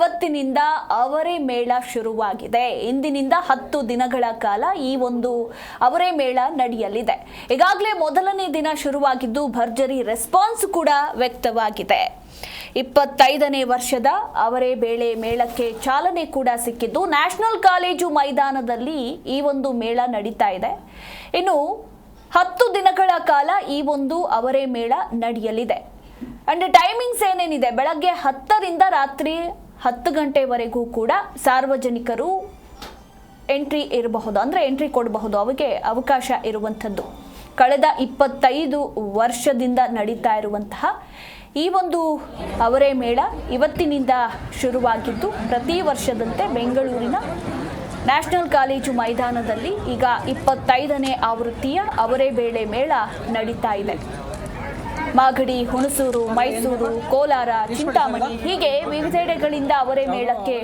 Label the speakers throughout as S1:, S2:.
S1: ಇವತ್ತಿನಿಂದ ಅವರೇ ಮೇಳ ಶುರುವಾಗಿದೆ. ಇಂದಿನಿಂದ 10 ದಿನಗಳ ಕಾಲ ಈ ಒಂದು ಅವರೇ ಮೇಳ ನಡೆಯಲಿದೆ. ಈಗಾಗಲೇ ಮೊದಲನೇ ದಿನ ಶುರುವಾಗಿದ್ದು ಭರ್ಜರಿ ರೆಸ್ಪಾನ್ಸ್ ಕೂಡ ವ್ಯಕ್ತವಾಗಿದೆ. 25ನೇ ವರ್ಷದ ಅವರೇ ಬೇಳೆ ಮೇಳಕ್ಕೆ ಚಾಲನೆ ಕೂಡ ಸಿಕ್ಕಿದ್ದು ನ್ಯಾಷನಲ್ ಕಾಲೇಜು ಮೈದಾನದಲ್ಲಿ ಈ ಒಂದು ಮೇಳ ನಡೀತಾ ಇದೆ. ಇನ್ನು 10 ದಿನಗಳ ಕಾಲ ಈ ಒಂದು ಅವರೇ ಮೇಳ ನಡೆಯಲಿದೆ. ಅಂಡ್ ಟೈಮಿಂಗ್ಸ್ ಏನೇನಿದೆ, ಬೆಳಗ್ಗೆ 10ರಿಂದ ರಾತ್ರಿ 10 ಗಂಟೆವರೆಗೂ ಕೂಡ ಸಾರ್ವಜನಿಕರು ಎಂಟ್ರಿ ಇರಬಹುದು, ಅಂದರೆ ಎಂಟ್ರಿ ಕೊಡಬಹುದು, ಅವರಿಗೆ ಅವಕಾಶ ಇರುವಂಥದ್ದು. ಕಳೆದ 25 ವರ್ಷದಿಂದ ನಡೀತಾ ಇರುವಂತಹ ಈ ಒಂದು ಅವರೇ ಮೇಳ ಇವತ್ತಿನಿಂದ ಶುರುವಾಗಿದ್ದು ಪ್ರತಿ ವರ್ಷದಂತೆ ಬೆಂಗಳೂರಿನ ನ್ಯಾಷನಲ್ ಕಾಲೇಜು ಮೈದಾನದಲ್ಲಿ ಈಗ 25ನೇ ಆವೃತ್ತಿಯ ಅವರೇ ಬೇಳೆ ಮೇಳ ನಡೀತಾ ಇದೆ. ಮಾಗಡಿ, ಹುಣಸೂರು, ಮೈಸೂರು, ಕೋಲಾರ, ಚಿಂತಾಮಣಿ ಹೀಗೆ ವಿವಿಧೆಡೆಗಳಿಂದ ಅವರೇ ಮೇಳಕ್ಕೆ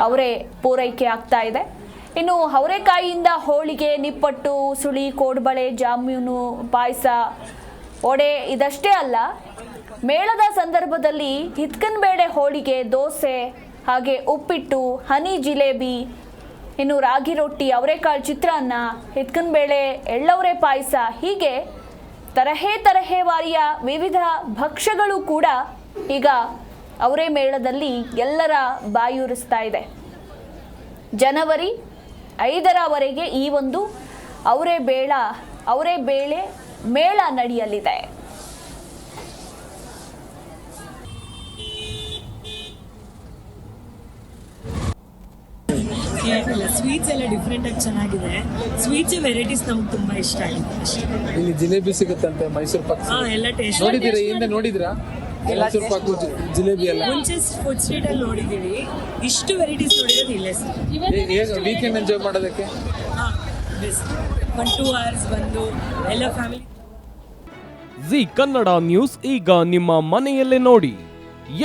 S1: ಅವರೇ ಪೂರೈಕೆ ಆಗ್ತಾ ಇದೆ. ಇನ್ನು ಅವರೆಕಾಯಿಯಿಂದ ಹೋಳಿಗೆ, ನಿಪ್ಪಟ್ಟು, ಸುಳಿ, ಕೋಡ್ಬಳೆ, ಜಾಮೂನು, ಪಾಯಸ, ವಡೆ ಇದಷ್ಟೇ ಅಲ್ಲ, ಮೇಳದ ಸಂದರ್ಭದಲ್ಲಿ ಹಿತ್ಕನಬೇಳೆ ಹೋಳಿಗೆ, ದೋಸೆ, ಹಾಗೆ ಉಪ್ಪಿಟ್ಟು, ಹನಿ ಜಿಲೇಬಿ, ಇನ್ನು ರಾಗಿ ರೊಟ್ಟಿ, ಅವರೆಕಾಳು ಚಿತ್ರಾನ್ನ, ಹಿತ್ಕನಬೇಳೆ ಎಳ್ಳವರೆ ಪಾಯಸ ಹೀಗೆ ತರಹೇವಾರಿಯ ವಿವಿಧ ಭಕ್ಷ್ಯಗಳು ಕೂಡ ಈಗ ಅವರೇ ಮೇಳದಲ್ಲಿ ಎಲ್ಲರ ಬಾಯೂರಿಸ್ತಾ ಇದೆ. ಜನವರಿ 5ರವರೆಗೆ ಈ ಒಂದು ಅವರೇ ಬೇಳೆ ಮೇಳ ನಡೆಯಲಿದೆ.
S2: ಸ್ವೀಟ್ಸ್ ಎಲ್ಲ ಡಿಫ್ರೆಂಟ್ ಆಗಿ ಚೆನ್ನಾಗಿದೆ. ಸ್ವೀಟ್ಸ್ ವೆರೈಟೀಸ್ ನಮ್ಗೆ ತುಂಬಾ ಇಷ್ಟ ಆಗಿದೆ ಅಷ್ಟೇ.
S3: ಇಲ್ಲಿ ಜಿಲೇಬಿ ಸಿಗುತ್ತಂತೆ, ಮೈಸೂರು ಪಾಕ್
S2: ಎಲ್ಲ ಟೇಸ್ಟ್
S3: ನೋಡಿದ್ದೀರಾ? ಹಿಂದೆ ನೋಡಿದ್ರಾ ಮೈಸೂರು ಪಾಕ್ ಜಿಲೇಬಿ ಎಲ್ಲ?
S2: ಮುಂಚೆ ಫುಡ್ ಸ್ಟ್ರೀಟ್ ಅಲ್ಲಿ ನೋಡಿದೀವಿ, ಇಷ್ಟು ವೆರೈಟೀಸ್ ನೋಡಿರೋದು ಇಲ್ಲೇ ಸರ್.
S3: ವೀಕೆಂಡ್ ಎಂಜಾಯ್ ಮಾಡೋದಕ್ಕೆ
S2: ಬೆಸ್ಟ್. 1-2 hours ಬಂದು ಎಲ್ಲ ಫ್ಯಾಮಿಲಿ.
S4: ಜಿ ಕನ್ನಡ ನ್ಯೂಸ್ ಈಗ ನಿಮ್ಮ ಮನೆಯಲ್ಲೇ ನೋಡಿ.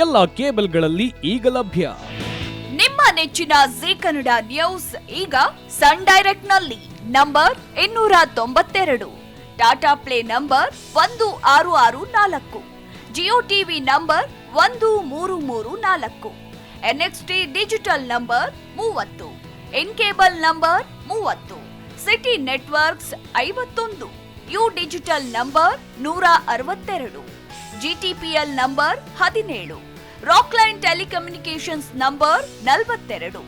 S4: ಎಲ್ಲ ಕೇಬಲ್ಗಳಲ್ಲಿ ಈಗ ಲಭ್ಯ.
S5: ನಿಮ್ಮ ನೆಚ್ಚಿನ ಜಿ ಕನ್ನಡ ನ್ಯೂಸ್ ಈಗ ಸನ್ ಡೈರೆಕ್ಟ್ ನಲ್ಲಿ number 292, Tata Play number 1664, Jio TV number 1334, NXT Digital number 30, In Cable number 30, City Networks 51, U Digital number 162, GTPL number 17, Rockline Telecommunications number 42,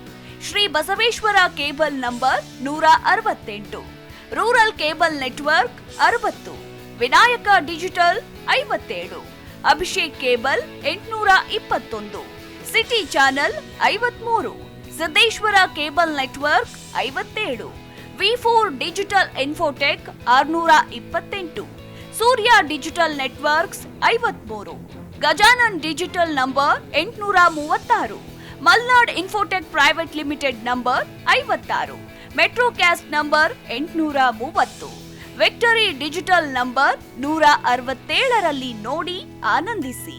S5: Shri Basaveshwara cable number 168, rural cable network 60, Vinayaka digital 57, Abhishek cable 821, city channel 53, Siddeshwara cable network 57, ವಿ4 digital infotech 628, Surya digital networks 53, Gajanan digital number 836, Malnad Infotech Private Limited number 56, Metrocast number 830, Victory Digital number 167ರಲ್ಲಿ ನೋಡಿ ಆನಂದಿಸಿ.